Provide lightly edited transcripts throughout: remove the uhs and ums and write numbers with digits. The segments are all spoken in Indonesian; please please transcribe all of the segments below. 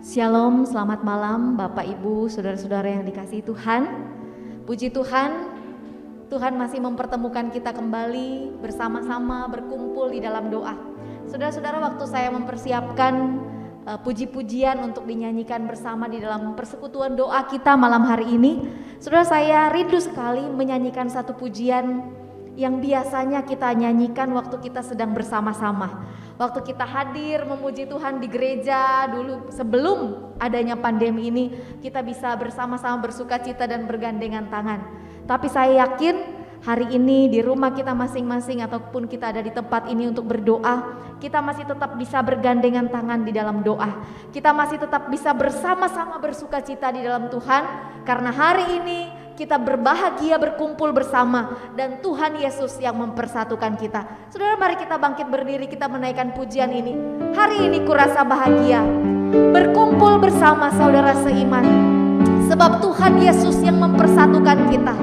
Shalom, selamat malam Bapak Ibu, saudara-saudara yang dikasihi Tuhan. Puji Tuhan, Tuhan masih mempertemukan kita kembali bersama-sama berkumpul di dalam doa. Saudara-saudara, waktu saya mempersiapkan puji-pujian untuk dinyanyikan bersama di dalam persekutuan doa kita malam hari ini, saudara, saya rindu sekali menyanyikan satu pujian yang biasanya kita nyanyikan waktu kita sedang bersama-sama. Waktu kita hadir memuji Tuhan di gereja dulu sebelum adanya pandemi ini, kita bisa bersama-sama bersukacita dan bergandengan tangan. Tapi saya yakin hari ini di rumah kita masing-masing ataupun kita ada di tempat ini untuk berdoa, kita masih tetap bisa bergandengan tangan di dalam doa. Kita masih tetap bisa bersama-sama bersukacita di dalam Tuhan, karena hari ini kita berbahagia berkumpul bersama dan Tuhan Yesus yang mempersatukan kita. Saudara, mari kita bangkit berdiri, kita menaikkan pujian ini. Hari ini kurasa bahagia berkumpul bersama saudara seiman, sebab Tuhan Yesus yang mempersatukan kita.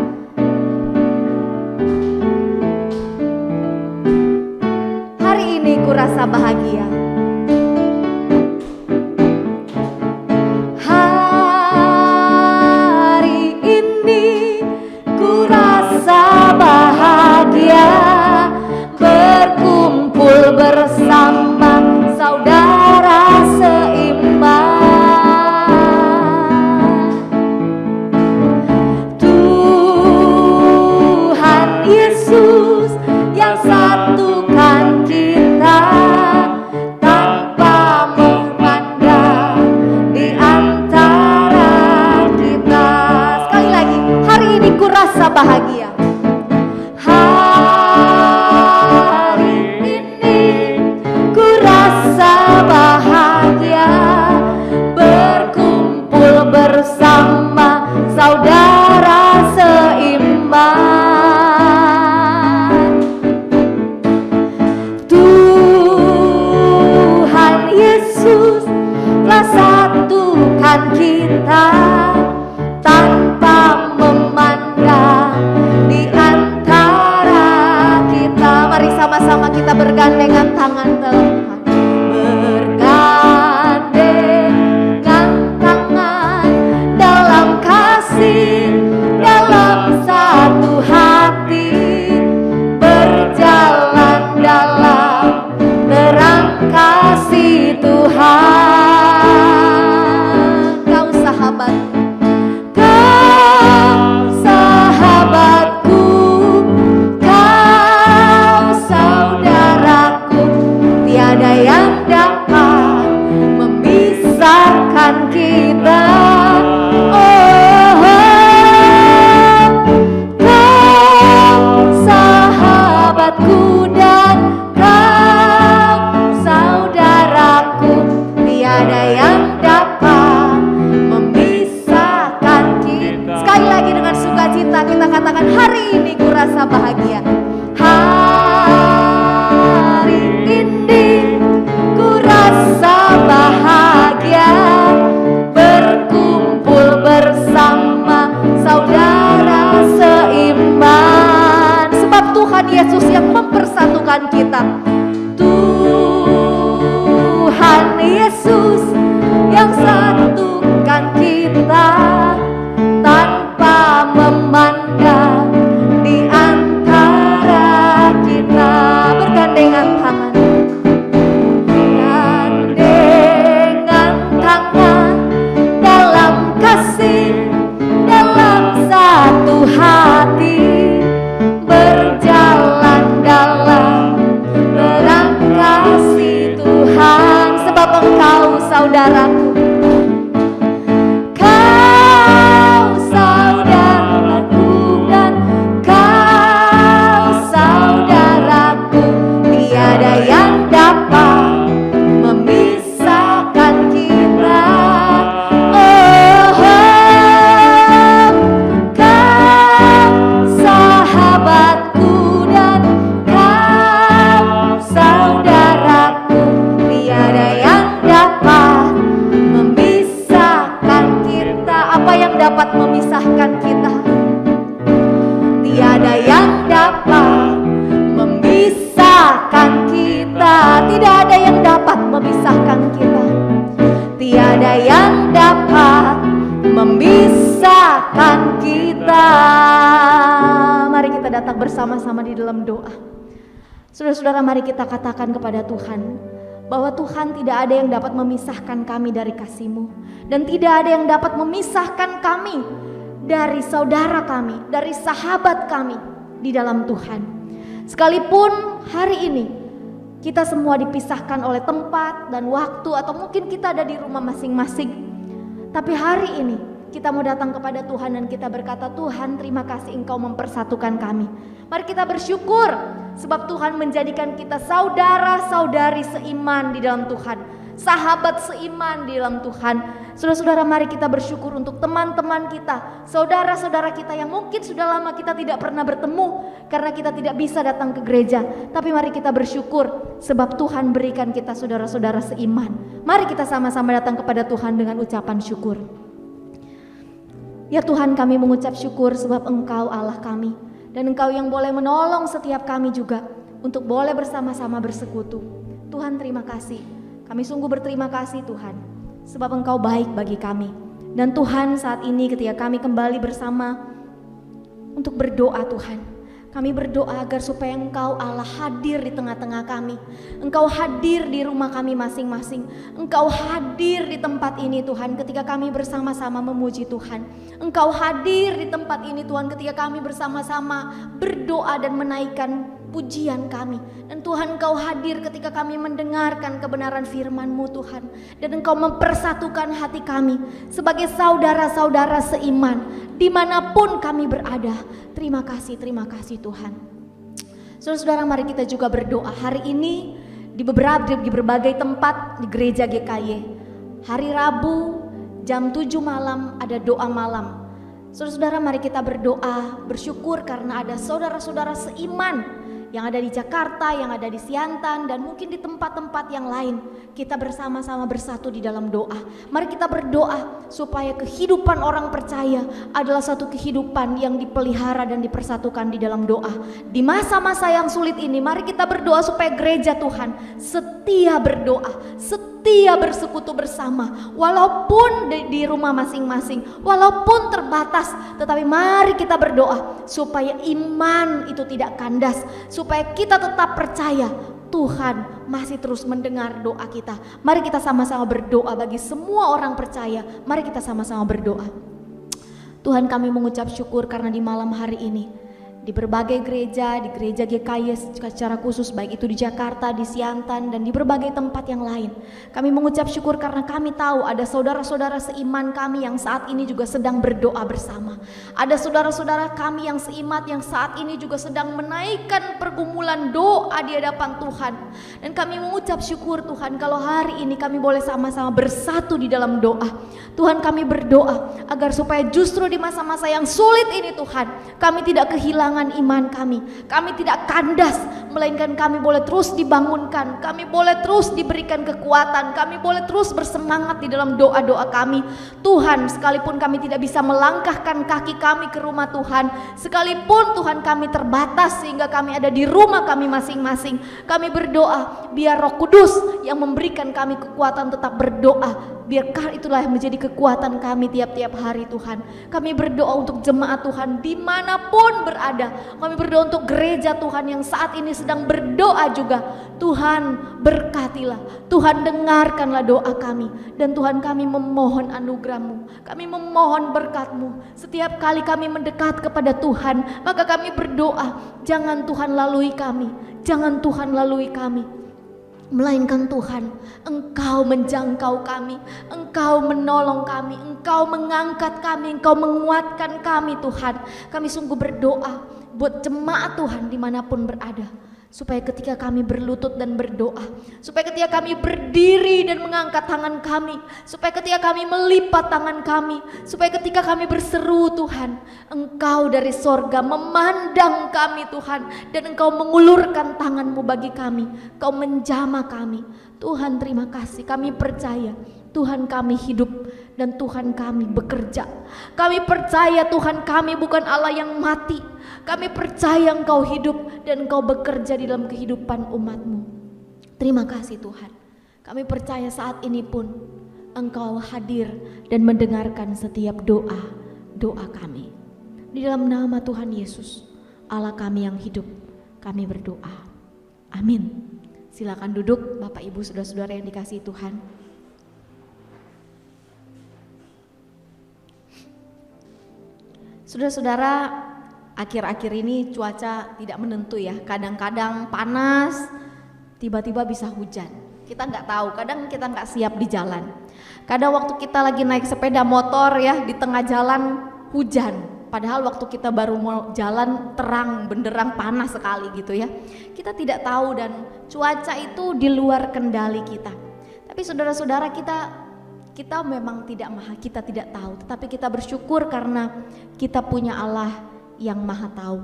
Hari ini kurasa bahagia. Berkumpul bersama saudara seiman, Tuhan Yesus yang satukan kita tanpa memandang di antara kita. Sekali lagi, hari ini kurasa bahagia. Bersama saudara seiman, Tuhan Yesus telah satukan kita tanpa memandang di antara kita. Mari sama-sama kita bergandengan tangan dalam Tuhan. Dalam satu hati berjalan dalam terang kasih Tuhan. Kau sahabatku, kau saudaraku, tiada yang dapat memisahkan kita. Kita katakan, hari ini kurasa bahagia. Hari ini kurasa bahagia berkumpul bersama saudara seiman, sebab Tuhan Yesus yang mempersatukan kita. Tuhan Yesus yang satukan kita tanpa memandang di antara kita. Bergandengan tangan, gandengan tangan dalam kasih, dalam satu hati berjalan dalam terang kasih Tuhan, sebab Engkau saudaraku, memisahkan kita. Mari kita datang bersama-sama di dalam doa. Saudara-saudara, mari kita katakan kepada Tuhan bahwa Tuhan, tidak ada yang dapat memisahkan kami dari kasih-Mu, dan tidak ada yang dapat memisahkan kami dari saudara kami, dari sahabat kami di dalam Tuhan. Sekalipun hari ini kita semua dipisahkan oleh tempat dan waktu, atau mungkin kita ada di rumah masing-masing, tapi hari ini kita mau datang kepada Tuhan dan kita berkata, Tuhan, terima kasih Engkau mempersatukan kami. Mari kita bersyukur sebab Tuhan menjadikan kita saudara-saudari seiman di dalam Tuhan, sahabat seiman di dalam Tuhan. Saudara-saudara, mari kita bersyukur untuk teman-teman kita, saudara-saudara kita yang mungkin sudah lama kita tidak pernah bertemu karena kita tidak bisa datang ke gereja. Tapi mari kita bersyukur sebab Tuhan berikan kita saudara-saudara seiman. Mari kita sama-sama datang kepada Tuhan dengan ucapan syukur. Ya Tuhan, kami mengucap syukur sebab Engkau Allah kami, dan Engkau yang boleh menolong setiap kami juga untuk boleh bersama-sama bersekutu. Tuhan, terima kasih. Kami sungguh berterima kasih Tuhan, sebab Engkau baik bagi kami. Dan Tuhan, saat ini ketika kami kembali bersama untuk berdoa Tuhan, kami berdoa agar supaya Engkau Allah hadir di tengah-tengah kami. Engkau hadir di rumah kami masing-masing. Engkau hadir di tempat ini Tuhan ketika kami bersama-sama memuji Tuhan. Engkau hadir di tempat ini Tuhan ketika kami bersama-sama berdoa dan menaikkan pujian kami. Dan Tuhan, Engkau hadir ketika kami mendengarkan kebenaran firman-Mu Tuhan. Dan Engkau mempersatukan hati kami sebagai saudara-saudara seiman dimanapun kami berada. Terima kasih Tuhan. Saudara-saudara, mari kita juga berdoa hari ini di berbagai tempat di gereja GKY. Hari Rabu jam 7 malam ada doa malam. Saudara-saudara, mari kita berdoa, bersyukur karena ada saudara-saudara seiman yang ada di Jakarta, yang ada di Siantan, dan mungkin di tempat-tempat yang lain. Kita bersama-sama bersatu di dalam doa. Mari kita berdoa supaya kehidupan orang percaya adalah satu kehidupan yang dipelihara dan dipersatukan di dalam doa. Di masa-masa yang sulit ini, mari kita berdoa supaya gereja Tuhan setia berdoa, setia bersekutu bersama. Walaupun di rumah masing-masing, walaupun terbatas, tetapi mari kita berdoa supaya iman itu tidak kandas, supaya kita tetap percaya Tuhan masih terus mendengar doa kita. Mari kita sama-sama berdoa bagi semua orang percaya. Mari kita sama-sama berdoa. Tuhan, kami mengucap syukur karena di malam hari ini di berbagai gereja, di gereja GKY secara khusus, baik itu di Jakarta, di Siantan, dan di berbagai tempat yang lain, kami mengucap syukur karena kami tahu ada saudara-saudara seiman kami yang saat ini juga sedang berdoa bersama. Ada saudara-saudara kami yang seiman yang saat ini juga sedang menaikkan pergumulan doa di hadapan Tuhan. Dan kami mengucap syukur Tuhan kalau hari ini kami boleh sama-sama bersatu di dalam doa. Tuhan, kami berdoa agar supaya justru di masa-masa yang sulit ini Tuhan, kami tidak kehilangan iman kami tidak kandas, melainkan kami boleh terus dibangunkan, kami boleh terus diberikan kekuatan, kami boleh terus bersemangat di dalam doa-doa kami. Tuhan, sekalipun kami tidak bisa melangkahkan kaki kami ke rumah Tuhan, sekalipun Tuhan kami terbatas sehingga kami ada di rumah kami masing-masing, kami berdoa biar Roh Kudus yang memberikan kami kekuatan tetap berdoa. Biarkah itulah yang menjadi kekuatan kami tiap-tiap hari Tuhan. Kami berdoa untuk jemaat Tuhan dimanapun berada. Kami berdoa untuk gereja Tuhan yang saat ini sedang berdoa juga. Tuhan, berkatilah, Tuhan dengarkanlah doa kami. Dan Tuhan, kami memohon anugerah-Mu, kami memohon berkat-Mu. Setiap kali kami mendekat kepada Tuhan, maka kami berdoa, jangan Tuhan lalui kami, jangan Tuhan lalui kami, melainkan Tuhan, Engkau menjangkau kami, Engkau menolong kami, Engkau mengangkat kami, Engkau menguatkan kami Tuhan. Kami sungguh berdoa buat jemaat Tuhan dimanapun berada, supaya ketika kami berlutut dan berdoa, supaya ketika kami berdiri dan mengangkat tangan kami, supaya ketika kami melipat tangan kami, supaya ketika kami berseru Tuhan, Engkau dari sorga memandang kami Tuhan, dan Engkau mengulurkan tangan-Mu bagi kami, Engkau menjamah kami. Tuhan, terima kasih, kami percaya Tuhan kami hidup dan Tuhan kami bekerja. Kami percaya Tuhan kami bukan Allah yang mati. Kami percaya Engkau hidup dan Engkau bekerja di dalam kehidupan umat-Mu. Terima kasih Tuhan. Kami percaya saat ini pun Engkau hadir dan mendengarkan setiap doa doa kami. Di dalam nama Tuhan Yesus, Allah kami yang hidup, kami berdoa. Amin. Silakan duduk Bapak Ibu Saudara-saudara yang dikasihi Tuhan. Saudara-saudara, akhir-akhir ini cuaca tidak menentu ya. Kadang-kadang panas, tiba-tiba bisa hujan. Kita nggak tahu, kadang kita nggak siap di jalan. Kadang waktu kita lagi naik sepeda motor ya, di tengah jalan hujan. Padahal waktu kita baru mau jalan terang, benderang, panas sekali gitu ya. Kita tidak tahu dan cuaca itu di luar kendali kita. Tapi saudara-saudara, kita memang kita tidak tahu, tetapi kita bersyukur karena kita punya Allah yang Maha tahu.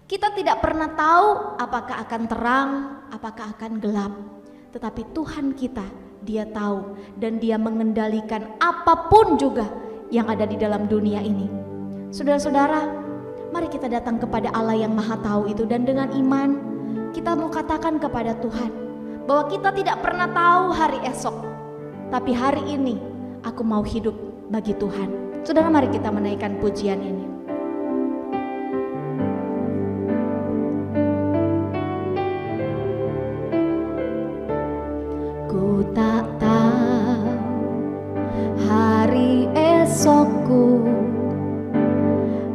Kita tidak pernah tahu apakah akan terang, apakah akan gelap. Tetapi Tuhan kita, Dia tahu dan Dia mengendalikan apapun juga yang ada di dalam dunia ini. Saudara-saudara, mari kita datang kepada Allah yang Maha tahu itu, dan dengan iman kita mau katakan kepada Tuhan bahwa kita tidak pernah tahu hari esok, tapi hari ini aku mau hidup bagi Tuhan. Saudara, mari kita menaikkan pujian ini. Ku tak tahu hari esokku,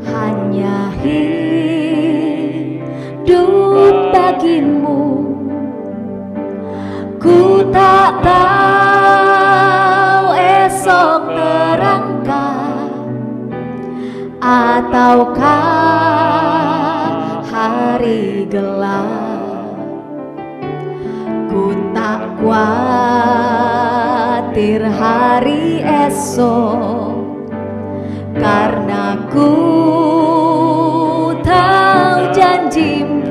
hanya hidup bagimu. Ku tak tahu esok terangkah ataukah hari gelap. Ku tak khawatir hari esok, karena ku tahu janji-Mu.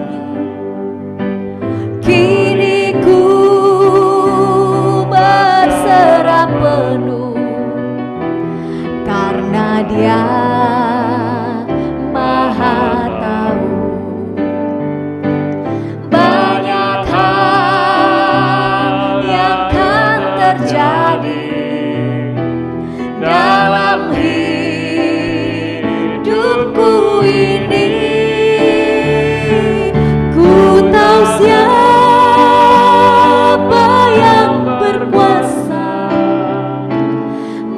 Kini ku berserah penuh, karena Dia Maha tahu. Banyak hal yang akan terjadi dalam hidupku ini. Ku tahu siapa yang berkuasa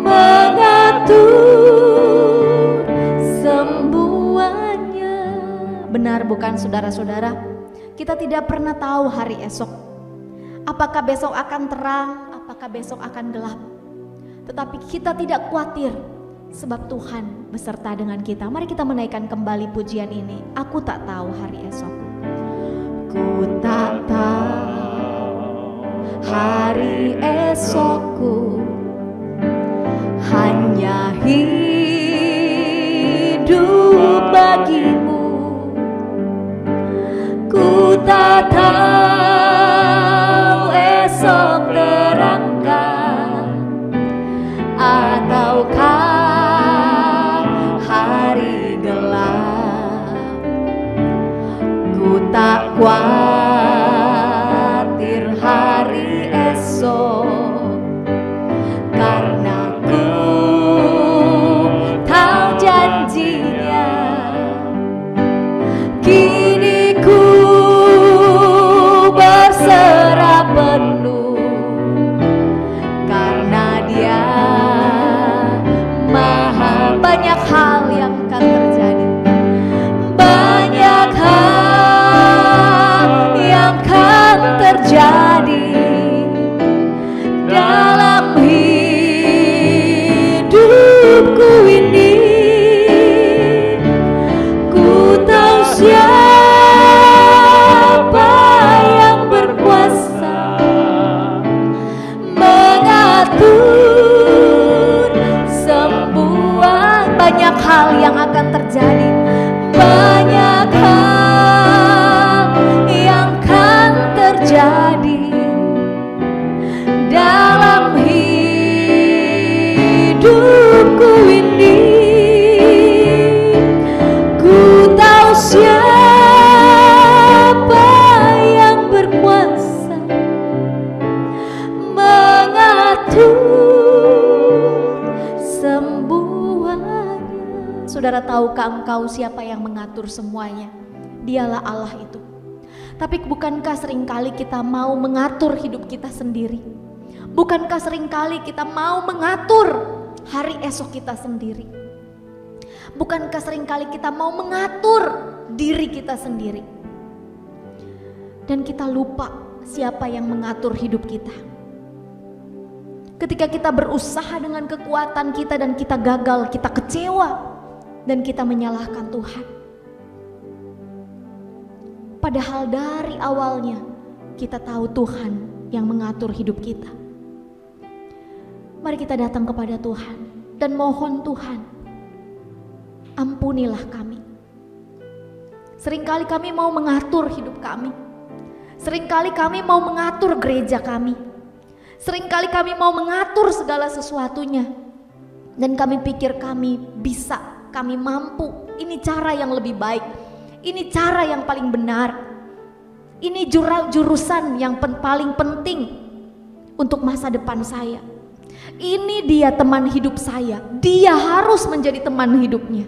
mengatur semuanya. Benar bukan saudara-saudara? Kita tidak pernah tahu hari esok. Apakah besok akan terang, apakah besok akan gelap. Tetapi kita tidak khawatir, sebab Tuhan beserta dengan kita. Mari kita menaikkan kembali pujian ini. Aku tak tahu hari esok. Ku tak tahu hari esokku, hanya hidup bagimu. Ku tak tahu esok terangkah ataukah hari gelap. Ku tak khawatir hari esok, karena ku tahu janji-Nya. Kini ku berserah penuh, karena Dia Maha. Banyak hal yang akan terjadi, banyak hal yang akan terjadi dalam hidupku ini. Ku tahu siapa yang berkuasa mengatur semua. Banyak hal yang akan terjadi, banyak hal yang akan terjadi dalam hidupku ini. Ku tahu siapa yang berkuasa mengatur semuanya. Saudara, tahukah engkau siapa yang mengatur semuanya? Dialah Allah itu. Tapi bukankah seringkali kita mau mengatur hidup kita sendiri? Bukankah seringkali kita mau mengatur hari esok kita sendiri? Bukankah seringkali kita mau mengatur diri kita sendiri? Dan kita lupa siapa yang mengatur hidup kita. Ketika kita berusaha dengan kekuatan kita dan kita gagal, kita kecewa dan kita menyalahkan Tuhan. Padahal dari awalnya kita tahu Tuhan yang mengatur hidup kita. Mari kita datang kepada Tuhan dan mohon Tuhan, ampunilah kami. Seringkali kami mau mengatur hidup kami. Seringkali kami mau mengatur gereja kami. Seringkali kami mau mengatur segala sesuatunya. Dan kami pikir kami bisa, kami mampu. Ini cara yang lebih baik. Ini cara yang paling benar. Ini jurusan yang paling penting untuk masa depan saya. Ini dia teman hidup saya. Dia harus menjadi teman hidupnya.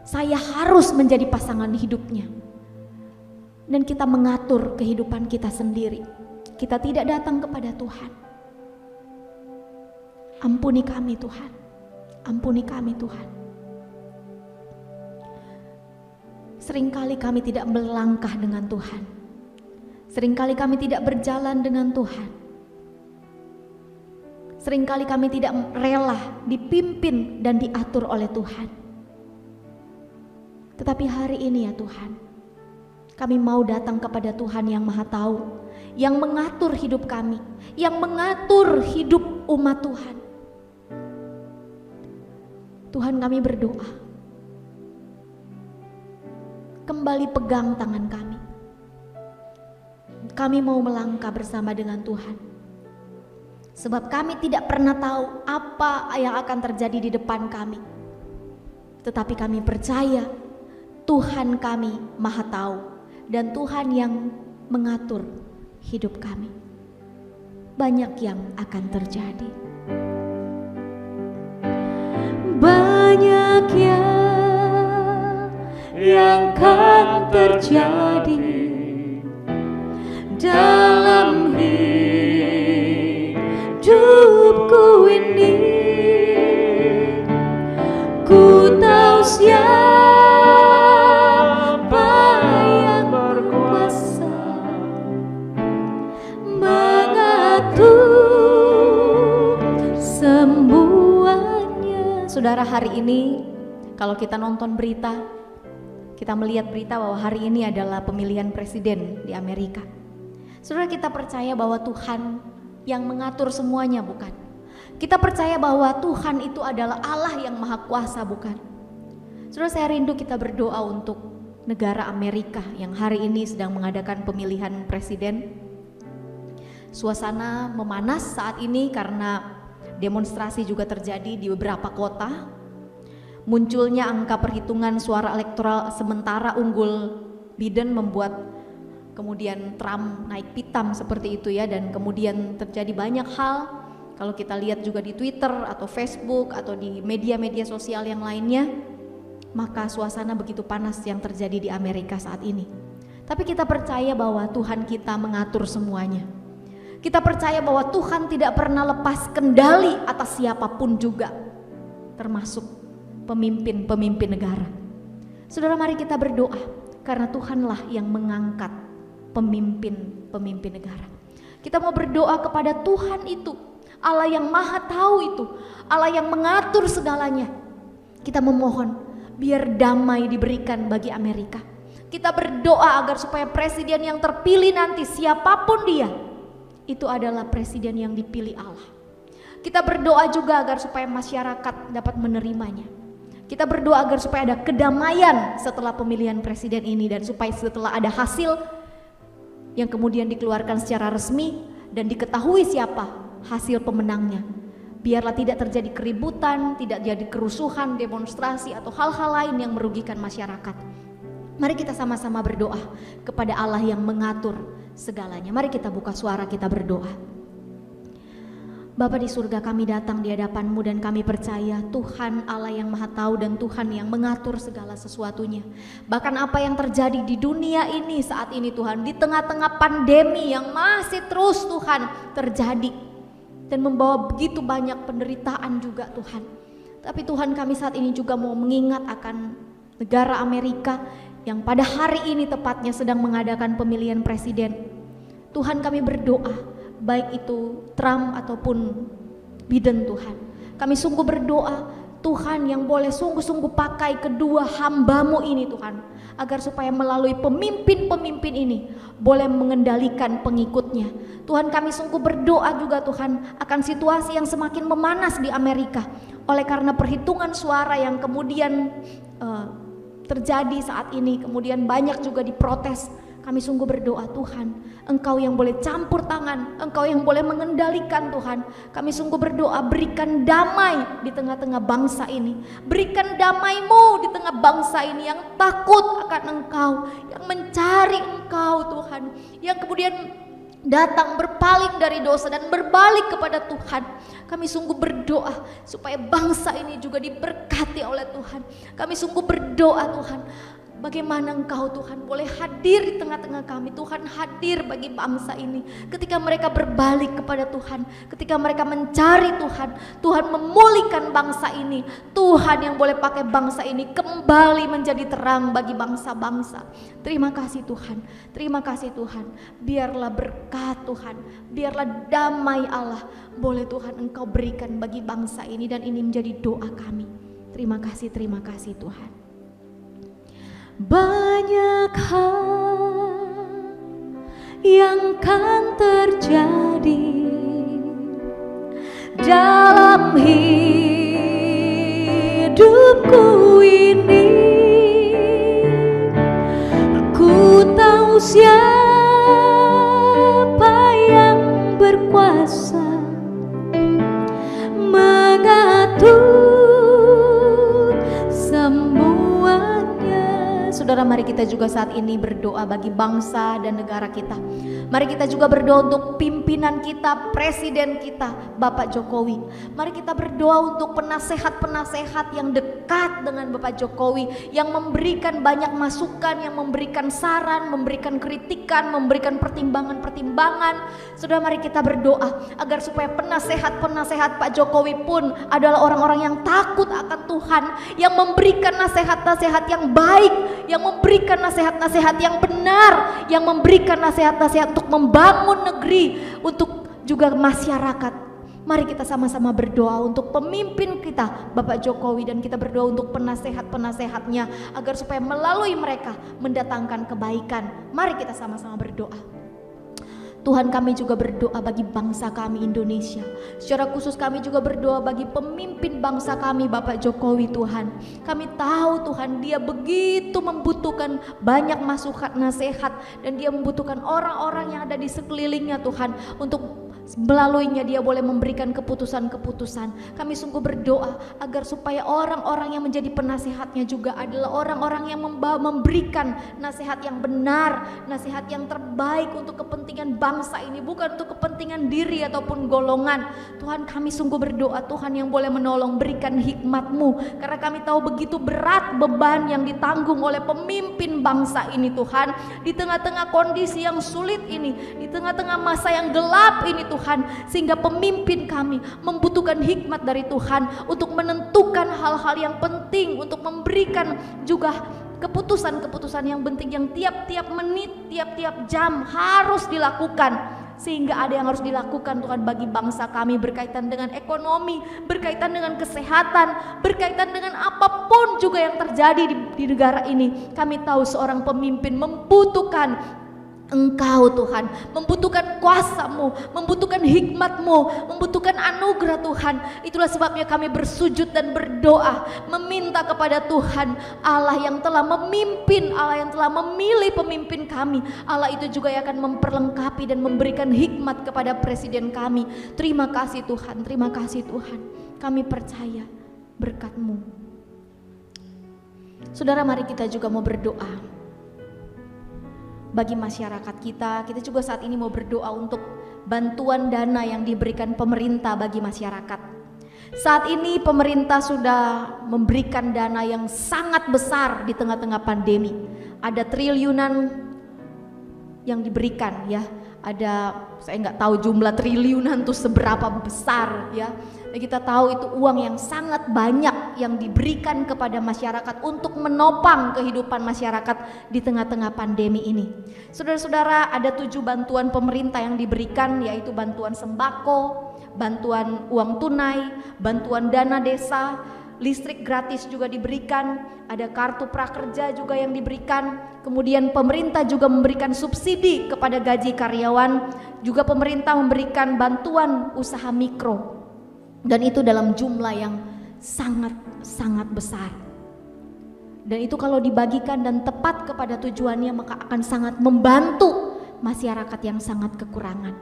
Saya harus menjadi pasangan hidupnya. Dan kita mengatur kehidupan kita sendiri. Kita tidak datang kepada Tuhan. Ampuni kami Tuhan. Ampuni kami Tuhan. Seringkali kami tidak melangkah dengan Tuhan. Seringkali kami tidak berjalan dengan Tuhan. Seringkali kami tidak rela dipimpin dan diatur oleh Tuhan. Tetapi hari ini ya Tuhan, kami mau datang kepada Tuhan yang Maha Tahu, yang mengatur hidup kami, yang mengatur hidup umat Tuhan. Tuhan, kami berdoa, kembali pegang tangan kami. Kami mau melangkah bersama dengan Tuhan. Sebab kami tidak pernah tahu apa yang akan terjadi di depan kami. Tetapi kami percaya Tuhan kami Maha Tahu dan Tuhan yang mengatur hidup kami. Banyak yang akan terjadi. Banyak yang akan terjadi dalam hidupku ini. Ku tahu siapa yang berkuasa mengatur semuanya. Saudara, hari ini kalau kita nonton berita, kita melihat berita bahwa hari ini adalah pemilihan presiden di Amerika. Saudara, kita percaya bahwa Tuhan yang mengatur semuanya, bukan? Kita percaya bahwa Tuhan itu adalah Allah yang Maha Kuasa, bukan? Saudara, saya rindu kita berdoa untuk negara Amerika yang hari ini sedang mengadakan pemilihan presiden. Suasana memanas saat ini karena demonstrasi juga terjadi di beberapa kota. Munculnya angka perhitungan suara elektoral sementara unggul Biden membuat kemudian Trump naik pitam seperti itu ya, dan kemudian terjadi banyak hal. Kalau kita lihat juga di Twitter atau Facebook atau di media-media sosial yang lainnya, maka suasana begitu panas yang terjadi di Amerika saat ini. Tapi kita percaya bahwa Tuhan kita mengatur semuanya. Kita percaya bahwa Tuhan tidak pernah lepas kendali atas siapapun juga, termasuk pemimpin-pemimpin negara. Saudara, mari kita berdoa karena Tuhanlah yang mengangkat pemimpin-pemimpin negara. Kita mau berdoa kepada Tuhan itu, Allah yang Maha Tahu itu, Allah yang mengatur segalanya. Kita memohon biar damai diberikan bagi Amerika. Kita berdoa agar supaya presiden yang terpilih nanti, siapapun dia, itu adalah presiden yang dipilih Allah. Kita berdoa juga agar supaya masyarakat dapat menerimanya. Kita berdoa agar supaya ada kedamaian setelah pemilihan presiden ini, dan supaya setelah ada hasil yang kemudian dikeluarkan secara resmi dan diketahui siapa hasil pemenangnya. Biarlah tidak terjadi keributan, tidak jadi kerusuhan, demonstrasi atau hal-hal lain yang merugikan masyarakat. Mari kita sama-sama berdoa kepada Allah yang mengatur segalanya. Mari kita buka suara, kita berdoa. Bapa di surga, kami datang di hadapan-Mu dan kami percaya Tuhan Allah yang Maha Tahu dan Tuhan yang mengatur segala sesuatunya. Bahkan apa yang terjadi di dunia ini saat ini Tuhan, di tengah-tengah pandemi yang masih terus Tuhan terjadi dan membawa begitu banyak penderitaan juga Tuhan. Tapi Tuhan, kami saat ini juga mau mengingat akan negara Amerika yang pada hari ini tepatnya sedang mengadakan pemilihan presiden. Tuhan, kami berdoa baik itu Trump ataupun Biden Tuhan. Kami sungguh berdoa Tuhan yang boleh sungguh-sungguh pakai kedua hamba-Mu ini Tuhan, agar supaya melalui pemimpin-pemimpin ini boleh mengendalikan pengikutnya. Tuhan, kami sungguh berdoa juga Tuhan akan situasi yang semakin memanas di Amerika oleh karena perhitungan suara yang kemudian terjadi saat ini, kemudian banyak juga diprotes. Kami sungguh berdoa Tuhan, Engkau yang boleh campur tangan, Engkau yang boleh mengendalikan Tuhan. Kami sungguh berdoa, berikan damai di tengah-tengah bangsa ini. Berikan damai-Mu di tengah bangsa ini yang takut akan Engkau, yang mencari Engkau Tuhan, yang kemudian datang berpaling dari dosa dan berbalik kepada Tuhan. Kami sungguh berdoa supaya bangsa ini juga diberkati oleh Tuhan. Kami sungguh berdoa Tuhan, bagaimana Engkau Tuhan boleh hadir di tengah-tengah kami. Tuhan, hadir bagi bangsa ini ketika mereka berbalik kepada Tuhan, ketika mereka mencari Tuhan. Tuhan memulihkan bangsa ini. Tuhan yang boleh pakai bangsa ini kembali menjadi terang bagi bangsa-bangsa. Terima kasih Tuhan, terima kasih Tuhan. Biarlah berkat Tuhan, biarlah damai Allah boleh Tuhan Engkau berikan bagi bangsa ini, dan ini menjadi doa kami. Terima kasih Tuhan. Banyak hal yang kan terjadi dalam hidupku ini. Aku tahu siapa yang berkuasa mengatur semuanya. Saudara, mari kita juga saat ini berdoa bagi bangsa dan negara kita. Mari kita juga berdoa untuk pimpinan kita, presiden kita, Bapak Jokowi. Mari kita berdoa untuk penasehat-penasehat yang dekat dengan Bapak Jokowi, yang memberikan banyak masukan, yang memberikan saran, memberikan kritikan, memberikan pertimbangan-pertimbangan. Saudara, mari kita berdoa agar supaya penasehat-penasehat Pak Jokowi pun adalah orang-orang yang takut akan Tuhan, yang memberikan nasihat-nasihat yang baik, yang memberikan nasihat-nasihat yang benar, yang memberikan nasihat-nasihat untuk membangun negeri, untuk juga masyarakat. Mari kita sama-sama berdoa untuk pemimpin kita, Bapak Jokowi, dan kita berdoa untuk penasehat-penasehatnya agar supaya melalui mereka mendatangkan kebaikan. Mari kita sama-sama berdoa. Tuhan, kami juga berdoa bagi bangsa kami Indonesia. Secara khusus kami juga berdoa bagi pemimpin bangsa kami, Bapak Jokowi Tuhan. Kami tahu Tuhan, dia begitu membutuhkan banyak masukan, nasihat, dan dia membutuhkan orang-orang yang ada di sekelilingnya Tuhan, untuk melaluinya dia boleh memberikan keputusan-keputusan. Kami sungguh berdoa agar supaya orang-orang yang menjadi penasehatnya juga adalah orang-orang yang memberikan nasihat yang benar, nasihat yang terbaik untuk kepentingan bangsa ini, bukan untuk kepentingan diri ataupun golongan. Tuhan, kami sungguh berdoa Tuhan yang boleh menolong, berikan hikmat-Mu, karena kami tahu begitu berat beban yang ditanggung oleh pemimpin bangsa ini Tuhan, di tengah-tengah kondisi yang sulit ini, di tengah-tengah masa yang gelap ini Tuhan, sehingga pemimpin kami membutuhkan hikmat dari Tuhan untuk menentukan hal-hal yang penting, untuk memberikan juga keputusan-keputusan yang penting yang tiap-tiap menit, tiap-tiap jam harus dilakukan, sehingga ada yang harus dilakukan Tuhan bagi bangsa kami, berkaitan dengan ekonomi, berkaitan dengan kesehatan, berkaitan dengan apapun juga yang terjadi di negara ini. Kami tahu seorang pemimpin membutuhkan Engkau Tuhan, membutuhkan kuasa-Mu, membutuhkan hikmat-Mu, membutuhkan anugerah Tuhan. Itulah sebabnya kami bersujud dan berdoa, meminta kepada Tuhan Allah yang telah memimpin, Allah yang telah memilih pemimpin kami. Allah itu juga yang akan memperlengkapi dan memberikan hikmat kepada presiden kami. Terima kasih Tuhan, terima kasih Tuhan. Kami percaya berkat-Mu. Saudara, mari kita juga mau berdoa bagi masyarakat kita. Kita juga saat ini mau berdoa untuk bantuan dana yang diberikan pemerintah bagi masyarakat. Saat ini pemerintah sudah memberikan dana yang sangat besar di tengah-tengah pandemi. Ada triliunan yang diberikan ya. Saya nggak tahu jumlah triliunan itu seberapa besar ya. Kita tahu itu uang yang sangat banyak yang diberikan kepada masyarakat untuk menopang kehidupan masyarakat di tengah-tengah pandemi ini. Saudara-saudara, ada 7 bantuan pemerintah yang diberikan, yaitu bantuan sembako, bantuan uang tunai, bantuan dana desa, listrik gratis juga diberikan, ada kartu prakerja juga yang diberikan. Kemudian pemerintah juga memberikan subsidi kepada gaji karyawan, juga pemerintah memberikan bantuan usaha mikro. Dan itu dalam jumlah yang sangat besar. Dan itu kalau dibagikan dan tepat kepada tujuannya, maka akan sangat membantu masyarakat yang sangat kekurangan.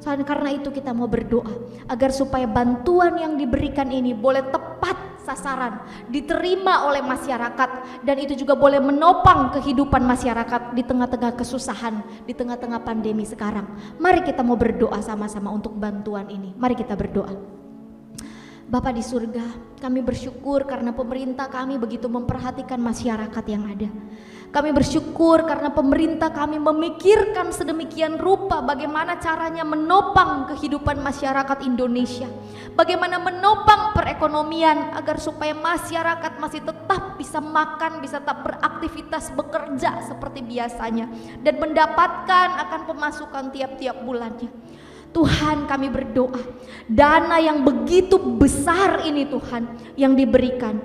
Karena itu kita mau berdoa agar supaya bantuan yang diberikan ini boleh tepat sasaran, diterima oleh masyarakat, dan itu juga boleh menopang kehidupan masyarakat di tengah-tengah kesusahan, di tengah-tengah pandemi sekarang. Mari kita mau berdoa sama-sama untuk bantuan ini. Mari kita berdoa. Bapa di surga, kami bersyukur karena pemerintah kami begitu memperhatikan masyarakat yang ada. Kami bersyukur karena pemerintah kami memikirkan sedemikian rupa bagaimana caranya menopang kehidupan masyarakat Indonesia. Bagaimana menopang perekonomian agar supaya masyarakat masih tetap bisa makan, bisa tetap beraktivitas, bekerja seperti biasanya, dan mendapatkan akan pemasukan tiap-tiap bulannya. Tuhan, kami berdoa, dana yang begitu besar ini Tuhan yang diberikan,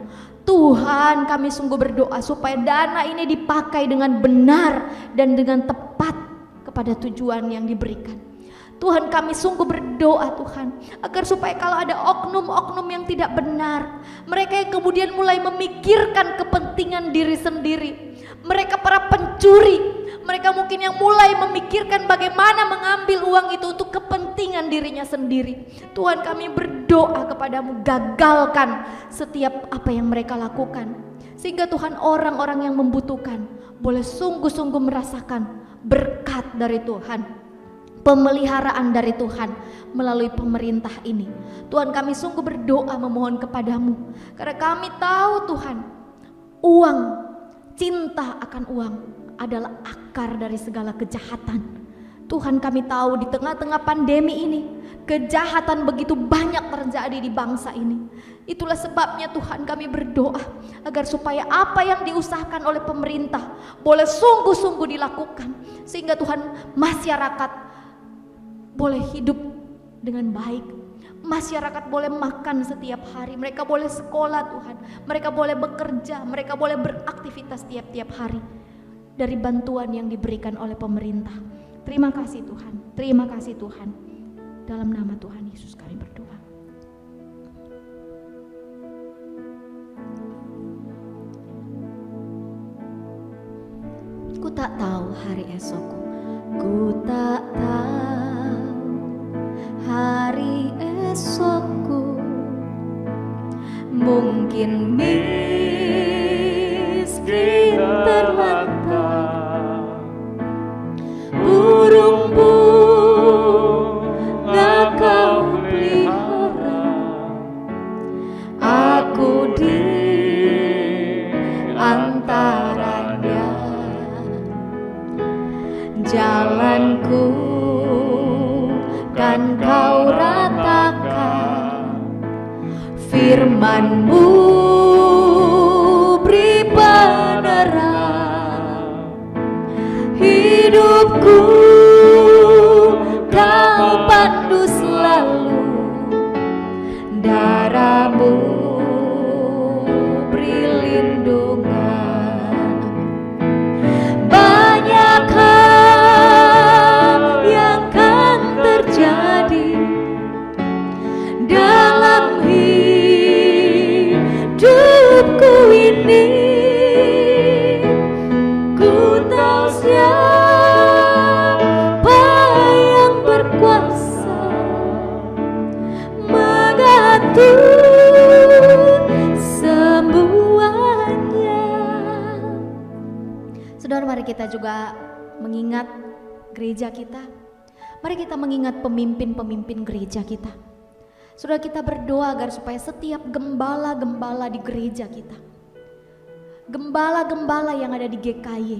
Tuhan kami sungguh berdoa supaya dana ini dipakai dengan benar dan dengan tepat kepada tujuan yang diberikan. Tuhan, kami sungguh berdoa Tuhan agar supaya kalau ada oknum-oknum yang tidak benar, mereka yang kemudian mulai memikirkan kepentingan diri sendiri, mereka para pencuri, mereka mungkin yang mulai memikirkan bagaimana mengambil uang itu untuk kepentingan dirinya sendiri. Tuhan, kami berdoa kepadamu, gagalkan setiap apa yang mereka lakukan, sehingga Tuhan orang-orang yang membutuhkan boleh sungguh-sungguh merasakan berkat dari Tuhan, pemeliharaan dari Tuhan melalui pemerintah ini. Tuhan, kami sungguh berdoa memohon kepadamu, karena kami tahu Tuhan, uang, cinta akan uang adalah akar dari segala kejahatan. Tuhan, kami tahu di tengah-tengah pandemi ini kejahatan begitu banyak terjadi di bangsa ini. Itulah sebabnya Tuhan kami berdoa agar supaya apa yang diusahakan oleh pemerintah boleh sungguh-sungguh dilakukan, sehingga Tuhan masyarakat boleh hidup dengan baik, masyarakat boleh makan setiap hari, mereka boleh sekolah Tuhan, mereka boleh bekerja, mereka boleh beraktivitas tiap-tiap hari dari bantuan yang diberikan oleh pemerintah. Terima kasih Tuhan, terima kasih Tuhan. Dalam nama Tuhan Yesus kami berdoa. Ku tak tahu hari esokku, ku tak tahu hari esokku, mungkin miskin terlantar, burung-bunga kau pelihara, aku di antaranya. Jalanku kan kau ratakan, firman-Mu beri penerang, hidupku kau pandu selalu, darah-Mu beri lindungan. Banyak hal yang kan terjadi dalam hidupku ini, ku tahu siapa yang berkuasa mengatur semuanya. Saudara, mari kita juga mengingat gereja kita. Mari kita mengingat pemimpin-pemimpin gereja kita. Saudara, kita berdoa agar supaya setiap gembala-gembala di gereja kita, gembala-gembala yang ada di GKY,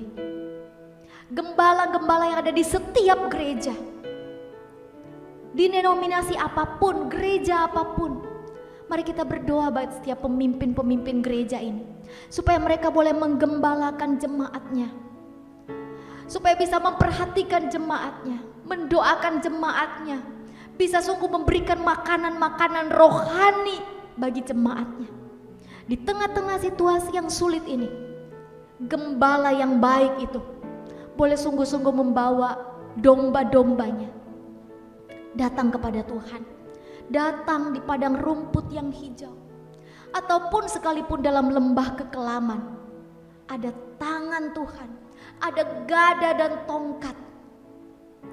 gembala-gembala yang ada di setiap gereja, di denominasi apapun, gereja apapun, mari kita berdoa bagi setiap pemimpin-pemimpin gereja ini, supaya mereka boleh menggembalakan jemaatnya, supaya bisa memperhatikan jemaatnya, mendoakan jemaatnya, bisa sungguh memberikan makanan-makanan rohani bagi jemaatnya. Di tengah-tengah situasi yang sulit ini, gembala yang baik itu boleh sungguh-sungguh membawa domba-dombanya datang kepada Tuhan, datang di padang rumput yang hijau, ataupun sekalipun dalam lembah kekelaman, ada tangan Tuhan, ada gada dan tongkat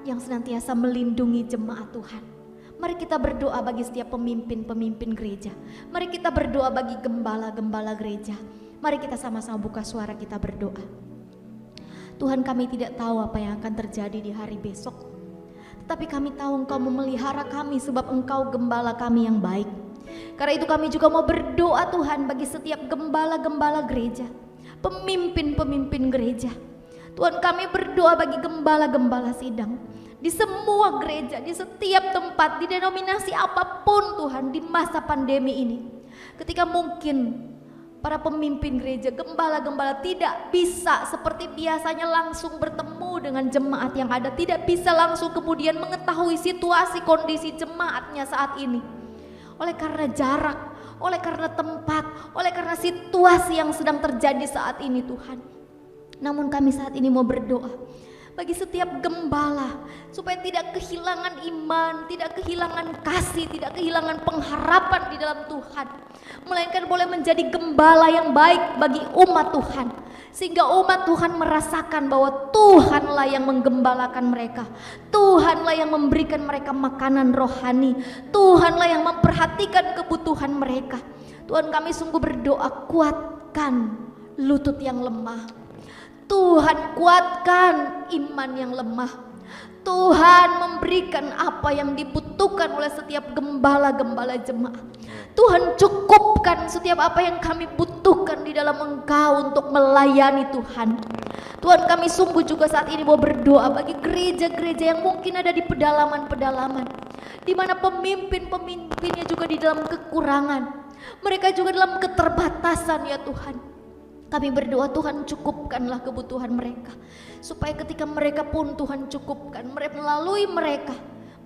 yang senantiasa melindungi jemaat Tuhan. Mari kita berdoa bagi setiap pemimpin-pemimpin gereja. Mari kita berdoa bagi gembala-gembala gereja. Mari kita sama-sama buka suara kita berdoa. Tuhan, kami tidak tahu apa yang akan terjadi di hari besok, tetapi kami tahu Engkau memelihara kami sebab Engkau gembala kami yang baik. Karena itu kami juga mau berdoa Tuhan bagi setiap gembala-gembala gereja, pemimpin-pemimpin gereja. Tuhan, kami berdoa bagi gembala-gembala sidang di semua gereja, di setiap tempat, di denominasi apapun Tuhan, di masa pandemi ini. Ketika mungkin para pemimpin gereja, gembala-gembala tidak bisa seperti biasanya langsung bertemu dengan jemaat yang ada, tidak bisa langsung kemudian mengetahui situasi kondisi jemaatnya saat ini. Oleh karena jarak, oleh karena tempat, oleh karena situasi yang sedang terjadi saat ini Tuhan. Namun kami saat ini mau berdoa bagi setiap gembala supaya tidak kehilangan iman, tidak kehilangan kasih, tidak kehilangan pengharapan di dalam Tuhan, melainkan boleh menjadi gembala yang baik bagi umat Tuhan, sehingga umat Tuhan merasakan bahwa Tuhanlah yang menggembalakan mereka, Tuhanlah yang memberikan mereka makanan rohani, Tuhanlah yang memperhatikan kebutuhan mereka. Tuhan, kami sungguh berdoa, kuatkan lutut yang lemah, Tuhan kuatkan iman yang lemah, Tuhan memberikan apa yang dibutuhkan oleh setiap gembala-gembala jemaat. Tuhan cukupkan setiap apa yang kami butuhkan di dalam Engkau untuk melayani Tuhan. Tuhan, kami sungguh juga saat ini mau berdoa bagi gereja-gereja yang mungkin ada di pedalaman-pedalaman, di mana pemimpin-pemimpinnya juga di dalam kekurangan, mereka juga dalam keterbatasan ya Tuhan. Kami berdoa Tuhan cukupkanlah kebutuhan mereka, supaya ketika mereka pun Tuhan cukupkan, melalui mereka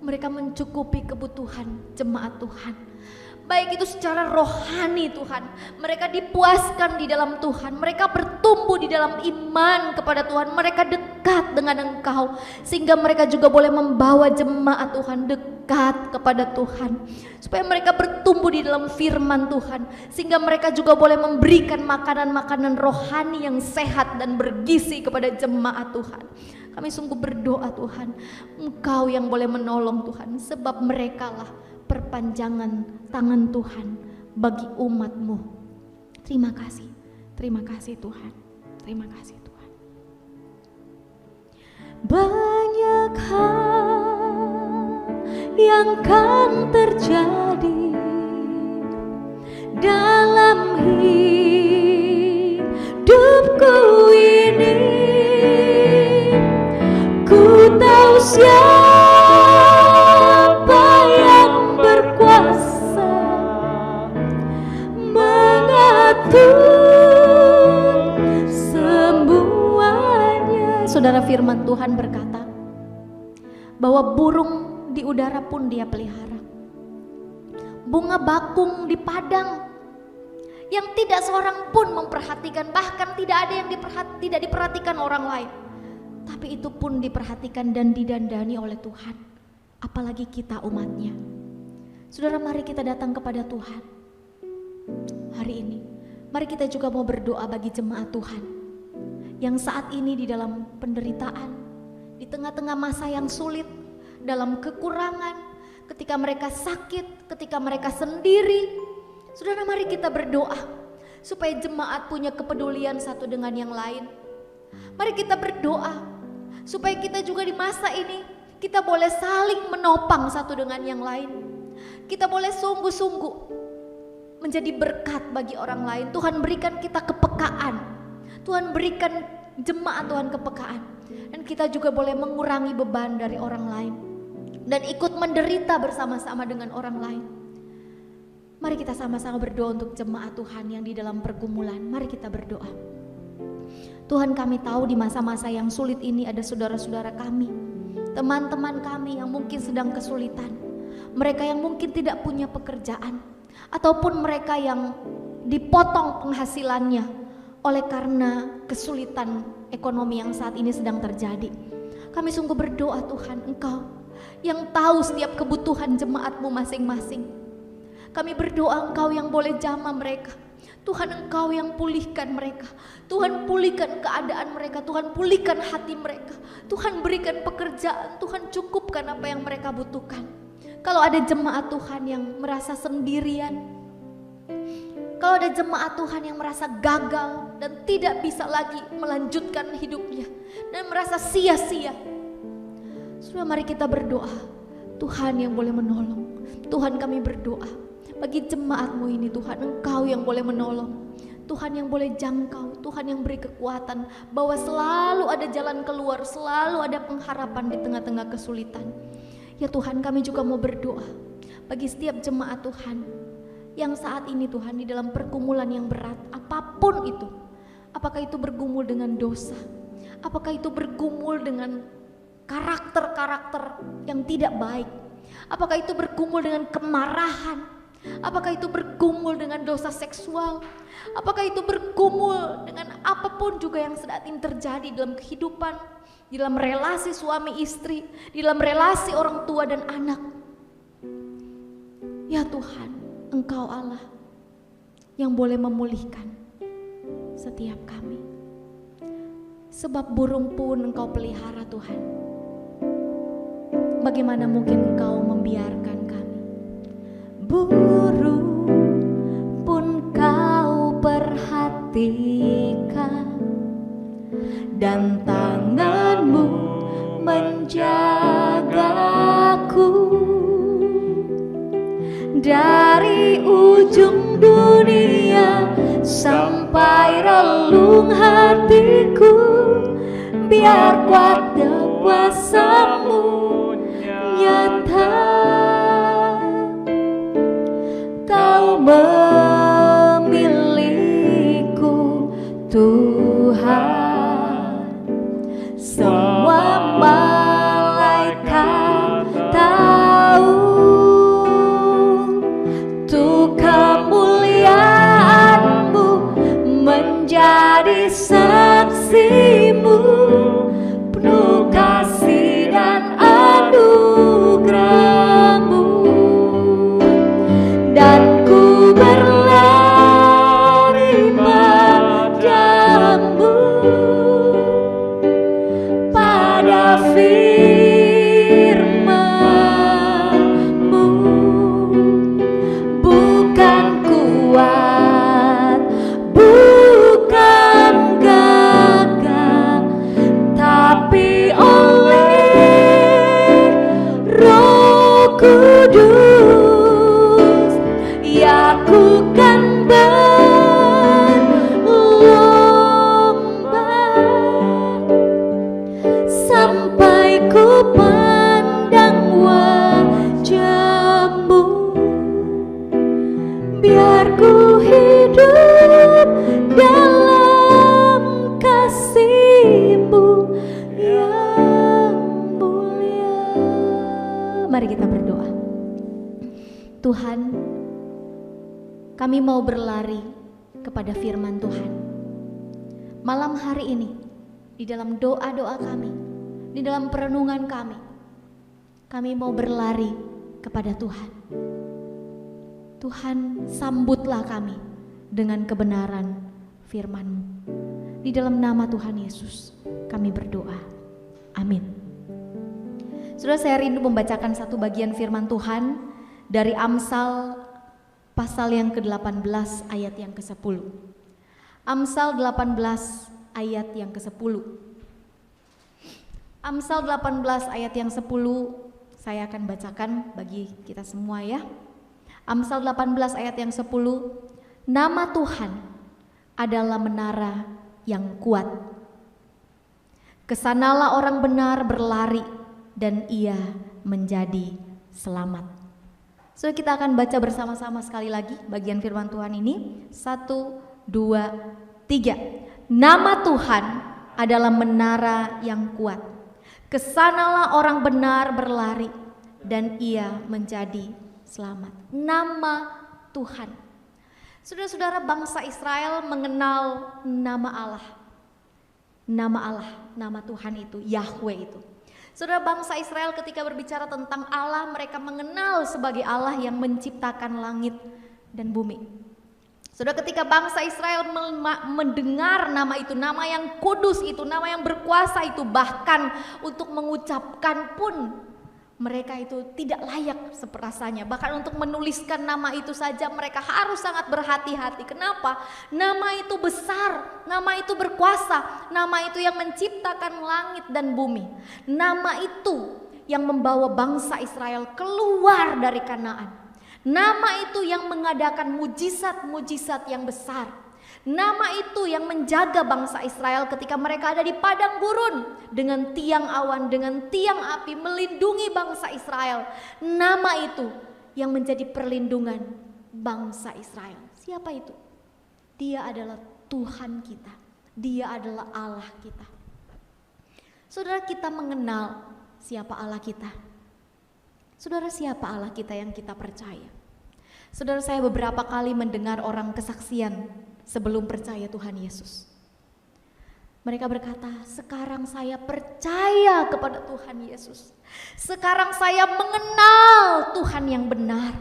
mencukupi kebutuhan jemaat Tuhan. Baik itu secara rohani Tuhan, mereka dipuaskan di dalam Tuhan, mereka bertumbuh di dalam iman kepada Tuhan, mereka dekat dengan Engkau, sehingga mereka juga boleh membawa jemaat Tuhan dekat kepada Tuhan, supaya mereka bertumbuh di dalam firman Tuhan, sehingga mereka juga boleh memberikan makanan-makanan rohani yang sehat dan bergizi kepada jemaat Tuhan. Kami sungguh berdoa Tuhan, Engkau yang boleh menolong Tuhan, sebab merekalah perpanjangan tangan Tuhan bagi umat-Mu. Terima kasih Tuhan, terima kasih Tuhan. Banyak hal yang kan terjadi dalam hidupku ini, ku tahu siapa yang berkuasa mengatur semuanya. Saudara, firman Tuhan berkata bahwa burung di udara pun Dia pelihara, bunga bakung di padang yang tidak seorang pun memperhatikan, bahkan tidak ada yang tidak diperhatikan orang lain, tapi itu pun diperhatikan dan didandani oleh Tuhan, apalagi kita umatnya. Saudara, mari kita datang kepada Tuhan hari ini. Mari kita juga mau berdoa bagi jemaat Tuhan yang saat ini di dalam penderitaan, di tengah-tengah masa yang sulit, dalam kekurangan, ketika mereka sakit, ketika mereka sendiri. Saudara, mari kita berdoa supaya jemaat punya kepedulian satu dengan yang lain. Mari kita berdoa supaya kita juga di masa ini Kita boleh saling menopang satu dengan yang lain. Kita boleh sungguh-sungguh menjadi berkat bagi orang lain. Tuhan berikan kita kepekaan. Tuhan berikan jemaat Tuhan kepekaan. Dan kita juga boleh mengurangi beban dari orang lain. Dan ikut menderita bersama-sama dengan orang lain. Mari kita sama-sama berdoa untuk jemaat Tuhan yang di dalam pergumulan. Mari kita berdoa. Tuhan, kami tahu di masa-masa yang sulit ini ada saudara-saudara kami, teman-teman kami yang mungkin sedang kesulitan. Mereka yang mungkin tidak punya pekerjaan, ataupun mereka yang dipotong penghasilannya oleh karena kesulitan ekonomi yang saat ini sedang terjadi. Kami sungguh berdoa Tuhan, Engkau yang tahu setiap kebutuhan jemaat-Mu masing-masing. Kami berdoa Engkau yang boleh jamah mereka. Tuhan, Engkau yang pulihkan mereka. Tuhan, pulihkan keadaan mereka. Tuhan, pulihkan hati mereka. Tuhan, berikan pekerjaan. Tuhan, cukupkan apa yang mereka butuhkan. Kalau ada jemaat Tuhan yang merasa sendirian, kalau ada jemaat Tuhan yang merasa gagal dan tidak bisa lagi melanjutkan hidupnya dan merasa sia-sia, sudah mari kita berdoa. Tuhan yang boleh menolong. Tuhan, kami berdoa bagi jemaat-Mu ini Tuhan, Engkau yang boleh menolong, Tuhan yang boleh jangkau, Tuhan yang beri kekuatan bahwa selalu ada jalan keluar, selalu ada pengharapan di tengah-tengah kesulitan. Ya Tuhan, kami juga mau berdoa bagi setiap jemaat Tuhan yang saat ini Tuhan di dalam pergumulan yang berat, apapun itu. Apakah itu bergumul dengan dosa, apakah itu bergumul dengan karakter-karakter yang tidak baik, apakah itu bergumul dengan kemarahan, apakah itu bergumul dengan dosa seksual, apakah itu bergumul dengan apapun juga yang saat ini terjadi dalam kehidupan, di dalam relasi suami istri, di dalam relasi orang tua dan anak. Ya Tuhan, Engkau Allah yang boleh memulihkan setiap kami. Sebab burung pun Engkau pelihara Tuhan. Bagaimana mungkin Engkau membiarkan kami? Burung pun Kau perhatikan, dan tangan-Mu menjagaku. Dari ujung dunia sampai relung hatiku, biar kuat kuasa-Mu nyata. Kau memilihku Tuhan, semua malaikat tahu. Untuk kemuliaan-Mu menjadi saksi-Mu, penuh kasih dan anugerah-Mu. Dan ku berlari padamu, pada firman-Mu. Bukan kuat, bukan gagah, tapi oleh Roh Kudus. Aku kan berlomba sampai ku pandang wajah-Mu, biar ku hidup dalam kasih-Mu yang mulia. Mari kita berdoa. Tuhan, kami mau berlari kepada firman Tuhan. Malam hari ini, di dalam doa-doa kami, di dalam perenungan kami mau berlari kepada Tuhan. Tuhan, sambutlah kami dengan kebenaran firman-Mu. Di dalam nama Tuhan Yesus, kami berdoa. Amin. Saudara, saya rindu membacakan satu bagian firman Tuhan dari Amsal pasal yang ke-18 ayat yang ke-10. Amsal 18 ayat yang ke-10. Amsal 18 ayat yang 10 saya akan bacakan bagi kita semua ya. Amsal 18 ayat yang 10. Nama Tuhan adalah menara yang kuat. Kesanalah orang benar berlari dan ia menjadi selamat. So kita akan baca bersama-sama sekali lagi bagian firman Tuhan ini. 1, 2, 3. Nama Tuhan adalah menara yang kuat. Kesanalah orang benar berlari dan ia menjadi selamat. Nama Tuhan. Saudara-saudara, bangsa Israel mengenal nama Allah. Nama Allah, nama Tuhan itu, Yahweh itu. Saudara, bangsa Israel ketika berbicara tentang Allah, mereka mengenal sebagai Allah yang menciptakan langit dan bumi. Saudara, ketika bangsa Israel mendengar nama itu, nama yang kudus itu, nama yang berkuasa itu, bahkan untuk mengucapkan pun mereka itu tidak layak seperasanya. Bahkan untuk menuliskan nama itu saja mereka harus sangat berhati-hati. Kenapa? Nama itu besar, nama itu berkuasa, nama itu yang menciptakan langit dan bumi. Nama itu yang membawa bangsa Israel keluar dari Kanaan. Nama itu yang mengadakan mujizat-mujizat yang besar. Nama itu yang menjaga bangsa Israel ketika mereka ada di padang gurun dengan tiang awan, dengan tiang api melindungi bangsa Israel. Nama itu yang menjadi perlindungan bangsa Israel. Siapa itu? Dia adalah Tuhan kita. Dia adalah Allah kita. Saudara, kita mengenal siapa Allah kita. Saudara, siapa Allah kita yang kita percaya? Saudara, saya beberapa kali mendengar orang kesaksian sebelum percaya Tuhan Yesus. Mereka berkata, sekarang saya percaya kepada Tuhan Yesus. Sekarang saya mengenal Tuhan yang benar.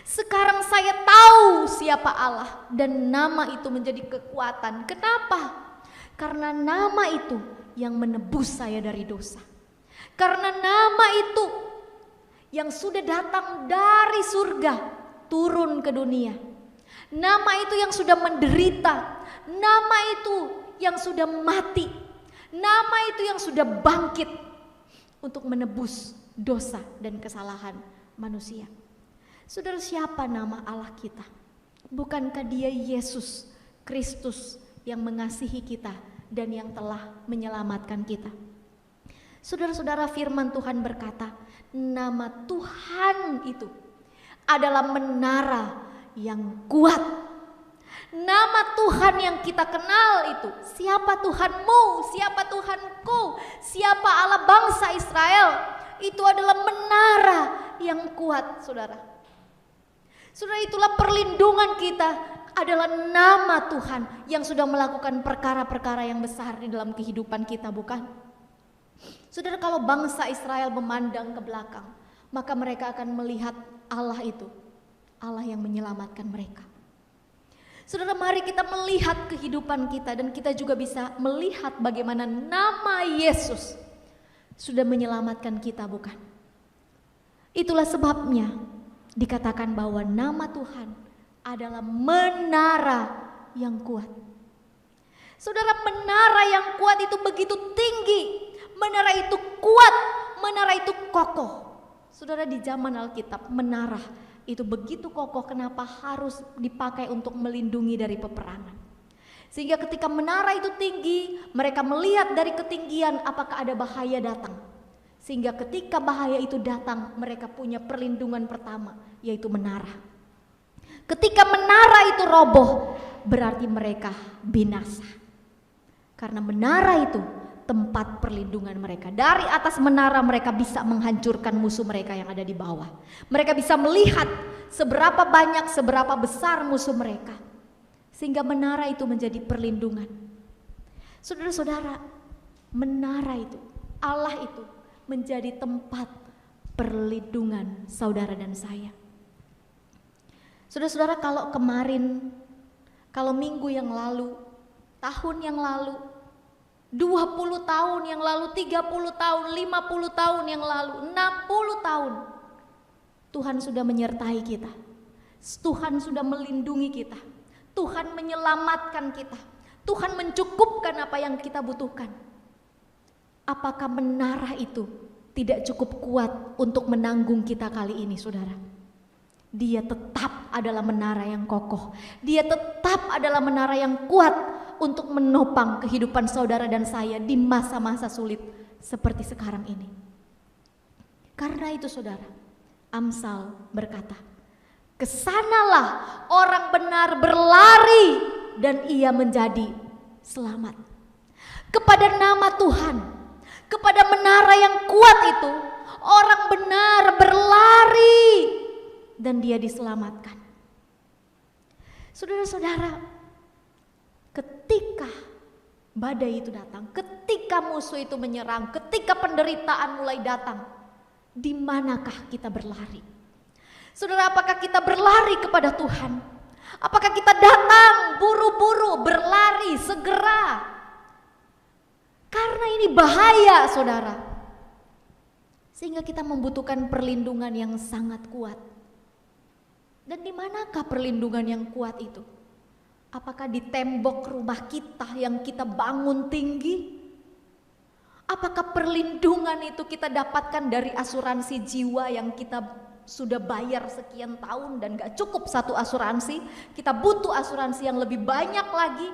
Sekarang saya tahu siapa Allah dan nama itu menjadi kekuatan. Kenapa? Karena nama itu yang menebus saya dari dosa. Karena nama itu yang sudah datang dari surga turun ke dunia. Nama itu yang sudah menderita, nama itu yang sudah mati, nama itu yang sudah bangkit untuk menebus dosa dan kesalahan manusia. Saudara, siapa nama Allah kita? Bukankah Dia Yesus Kristus yang mengasihi kita dan yang telah menyelamatkan kita? Saudara-saudara, firman Tuhan berkata, nama Tuhan itu adalah menara yang kuat. Nama Tuhan yang kita kenal itu, siapa Tuhanmu, siapa Tuhanku, siapa Allah bangsa Israel, itu adalah menara yang kuat, saudara. Saudara, itulah perlindungan kita, adalah nama Tuhan yang sudah melakukan perkara-perkara yang besar di dalam kehidupan kita, bukan? Saudara, kalau bangsa Israel memandang ke belakang, maka mereka akan melihat Allah itu, Allah yang menyelamatkan mereka. Saudara, mari kita melihat kehidupan kita dan kita juga bisa melihat bagaimana nama Yesus sudah menyelamatkan kita, bukan? Itulah sebabnya dikatakan bahwa nama Tuhan adalah menara yang kuat. Saudara, menara yang kuat itu begitu tinggi. Menara itu kuat, menara itu kokoh. Saudara, di zaman Alkitab menara itu begitu kokoh, kenapa harus dipakai untuk melindungi dari peperangan. Sehingga ketika menara itu tinggi, mereka melihat dari ketinggian apakah ada bahaya datang. Sehingga ketika bahaya itu datang, mereka punya perlindungan pertama, yaitu menara. Ketika menara itu roboh, berarti mereka binasa. Karena menara itu tempat perlindungan mereka. Dari atas menara mereka bisa menghancurkan musuh mereka yang ada di bawah. Mereka bisa melihat seberapa banyak, seberapa besar musuh mereka. Sehingga menara itu menjadi perlindungan. Saudara-saudara, menara itu, Allah itu menjadi tempat perlindungan saudara dan saya. Saudara-saudara, kalau kemarin, kalau minggu yang lalu, tahun yang lalu, 20 tahun yang lalu, 30 tahun, 50 tahun yang lalu, 60 tahun, Tuhan sudah menyertai kita. Tuhan sudah melindungi kita. Tuhan menyelamatkan kita. Tuhan mencukupkan apa yang kita butuhkan. Apakah menara itu tidak cukup kuat untuk menanggung kita kali ini, saudara? Dia tetap adalah menara yang kokoh. Dia tetap adalah menara yang kuat untuk menopang kehidupan saudara dan saya di masa-masa sulit seperti sekarang ini. Karena itu saudara, Amsal berkata, kesanalah orang benar berlari dan ia menjadi selamat. Kepada nama Tuhan, kepada menara yang kuat itu, orang benar berlari dan dia diselamatkan. Saudara-saudara, ketika badai itu datang, ketika musuh itu menyerang, ketika penderitaan mulai datang, di manakah kita berlari? Saudara, apakah kita berlari kepada Tuhan? Apakah kita datang buru-buru berlari segera? Karena ini bahaya, saudara. Sehingga kita membutuhkan perlindungan yang sangat kuat. Dan di manakah perlindungan yang kuat itu? Apakah di tembok rumah kita yang kita bangun tinggi? Apakah perlindungan itu kita dapatkan dari asuransi jiwa yang kita sudah bayar sekian tahun dan gak cukup satu asuransi? Kita butuh asuransi yang lebih banyak lagi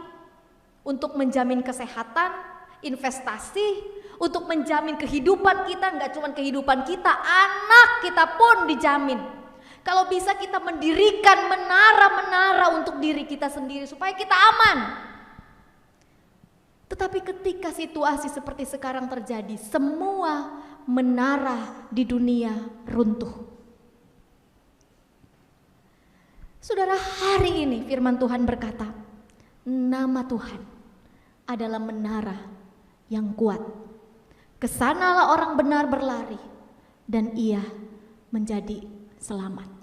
untuk menjamin kesehatan, investasi, untuk menjamin kehidupan kita. Gak cuma kehidupan kita, anak kita pun dijamin. Kalau bisa kita mendirikan menara-menara untuk diri kita sendiri supaya kita aman. Tetapi ketika situasi seperti sekarang terjadi, semua menara di dunia runtuh. Saudara, hari ini firman Tuhan berkata, nama Tuhan adalah menara yang kuat. Kesanalah orang benar berlari dan ia menjadi selamat.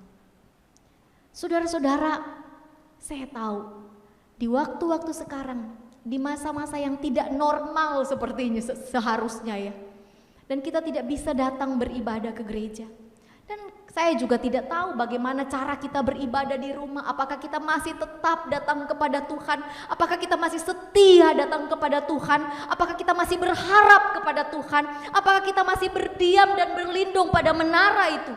Saudara-saudara, saya tahu di waktu-waktu sekarang, di masa-masa yang tidak normal seperti ini seharusnya ya. Dan kita tidak bisa datang beribadah ke gereja. Dan saya juga tidak tahu bagaimana cara kita beribadah di rumah. Apakah kita masih tetap datang kepada Tuhan? Apakah kita masih setia datang kepada Tuhan? Apakah kita masih berharap kepada Tuhan? Apakah kita masih berdiam dan berlindung pada menara itu?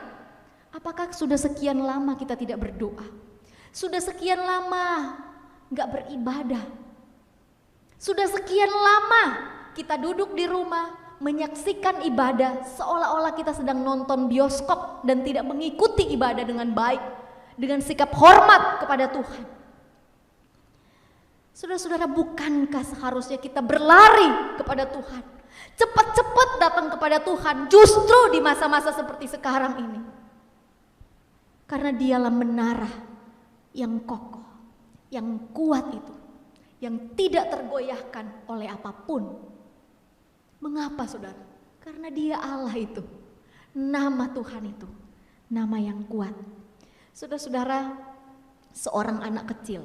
Apakah sudah sekian lama kita tidak berdoa? Sudah sekian lama gak beribadah? Sudah sekian lama kita duduk di rumah menyaksikan ibadah seolah-olah kita sedang nonton bioskop dan tidak mengikuti ibadah dengan baik, dengan sikap hormat kepada Tuhan. Saudara-saudara, bukankah seharusnya kita berlari kepada Tuhan, cepat-cepat datang kepada Tuhan justru di masa-masa seperti sekarang ini? Karena dialah menara yang kokoh, yang kuat itu, yang tidak tergoyahkan oleh apapun. Mengapa saudara? Karena dia Allah itu, nama Tuhan itu, nama yang kuat. Saudara-saudara, seorang anak kecil,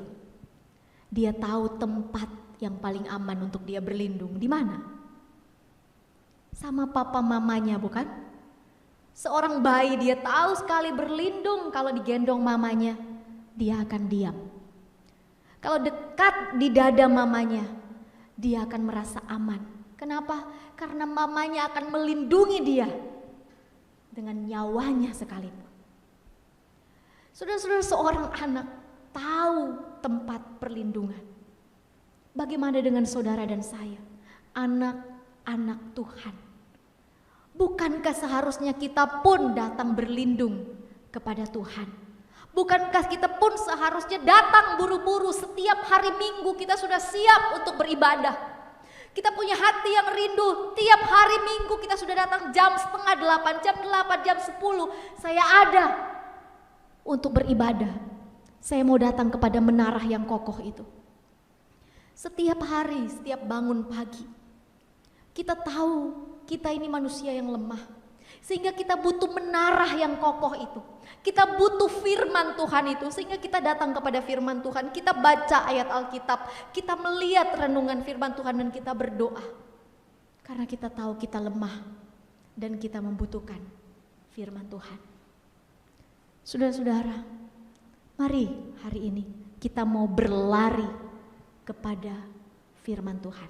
dia tahu tempat yang paling aman untuk dia berlindung di mana? Sama papa mamanya, bukan? Seorang bayi dia tahu sekali berlindung kalau digendong mamanya, dia akan diam. Kalau dekat di dada mamanya, dia akan merasa aman. Kenapa? Karena mamanya akan melindungi dia dengan nyawanya sekalipun. Saudara-saudara, seorang anak tahu tempat perlindungan. Bagaimana dengan saudara dan saya? Anak-anak Tuhan. Bukankah seharusnya kita pun datang berlindung kepada Tuhan? Bukankah kita pun seharusnya datang buru-buru setiap hari Minggu kita sudah siap untuk beribadah? Kita punya hati yang rindu, tiap hari Minggu kita sudah datang jam 7:30, jam 8, jam 10. Saya ada untuk beribadah. Saya mau datang kepada menara yang kokoh itu. Setiap hari, setiap bangun pagi, kita tahu kita ini manusia yang lemah, sehingga kita butuh menara yang kokoh itu. Kita butuh firman Tuhan itu, sehingga kita datang kepada firman Tuhan. Kita baca ayat Alkitab, kita melihat renungan firman Tuhan dan kita berdoa. Karena kita tahu kita lemah dan kita membutuhkan firman Tuhan. Saudara-saudara, mari hari ini kita mau berlari kepada firman Tuhan.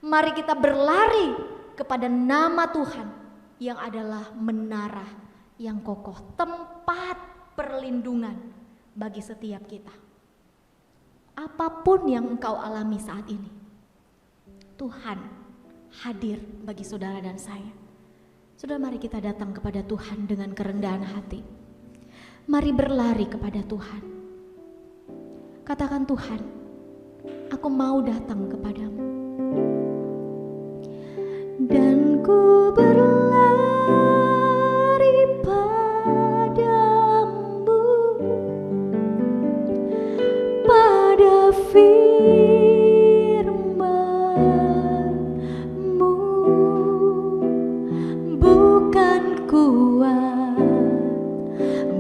Mari kita berlari kepada nama Tuhan yang adalah menara yang kokoh, tempat perlindungan bagi setiap kita. Apapun yang engkau alami saat ini, Tuhan hadir bagi saudara dan saya. Saudara, mari kita datang kepada Tuhan dengan kerendahan hati. Mari berlari kepada Tuhan. Katakan, Tuhan, aku mau datang kepadamu. Dan ku berlari padamu, pada firman-Mu. Bukan kuat,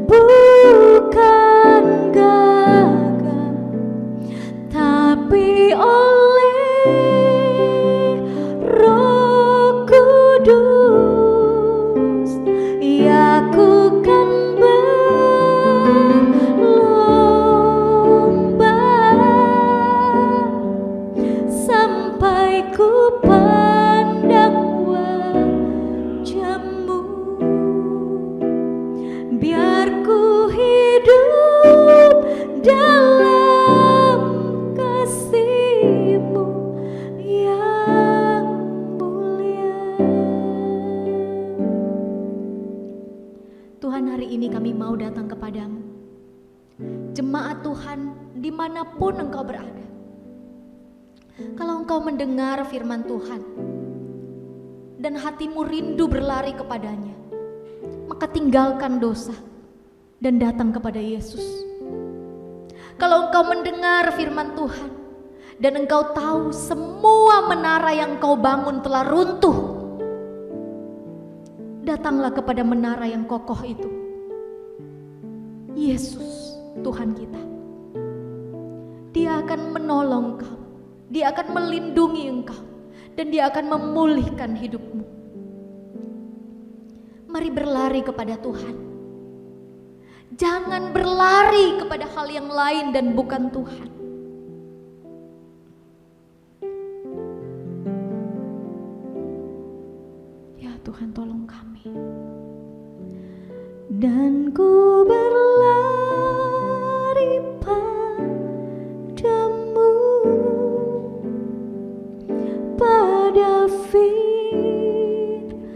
bukan gagah, tapi oleh Roh Kudus, ya ku kan berlomba sampai ku pandang wajah-Mu. Biar ku hidup dalam kasih-Mu yang mulia. Tuhan, hari ini kami mau datang kepadamu. Jemaat Tuhan, dimanapun engkau berada, kalau engkau mendengar firman Tuhan dan hatimu rindu berlari kepadanya, maka tinggalkan dosa dan datang kepada Yesus. Kalau engkau mendengar firman Tuhan dan engkau tahu semua menara yang engkau bangun telah runtuh, datanglah kepada menara yang kokoh itu, Yesus Tuhan kita. Dia akan menolong engkau, Dia akan melindungi engkau, dan Dia akan memulihkan hidupmu. Mari berlari kepada Tuhan. Jangan berlari kepada hal yang lain dan bukan Tuhan. Ya Tuhan, tolong kami. Dan ku berlari padamu, pada firman-Mu.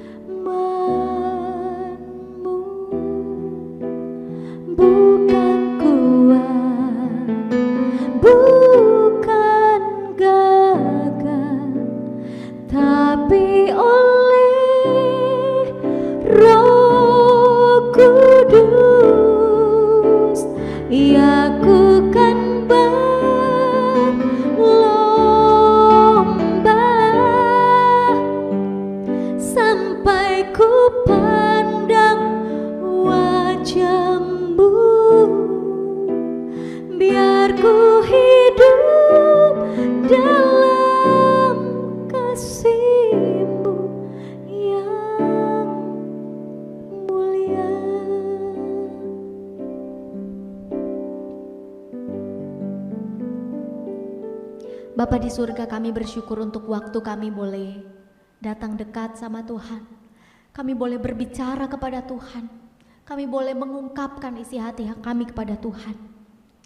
Bukan kuat, bukan gagah, tapi oleh Roh Kudus, ya ku kan berlomba sampai ku pandang wajah-Mu. Biar ku hidup dalam kasih-Mu yang mulia. Bapa di surga, kami bersyukur untuk waktu kami boleh datang dekat sama Tuhan. Kami boleh berbicara kepada Tuhan. Kami boleh mengungkapkan isi hati kami kepada Tuhan.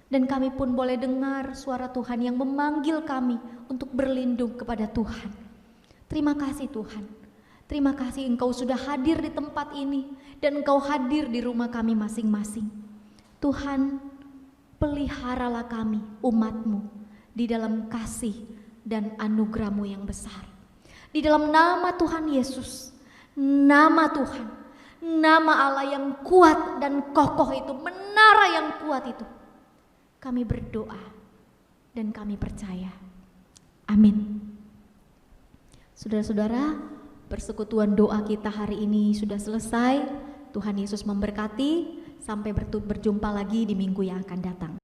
Dan kami pun boleh dengar suara Tuhan yang memanggil kami untuk berlindung kepada Tuhan. Terima kasih Tuhan. Terima kasih Engkau sudah hadir di tempat ini dan Engkau hadir di rumah kami masing-masing. Tuhan, peliharalah kami, umat-Mu, di dalam kasih dan anugerah-Mu yang besar. Di dalam nama Tuhan Yesus, nama Tuhan, nama Allah yang kuat dan kokoh itu, menara yang kuat itu, kami berdoa dan kami percaya. Amin. Saudara-saudara, persekutuan doa kita hari ini sudah selesai. Tuhan Yesus memberkati. Sampai berjumpa lagi di minggu yang akan datang.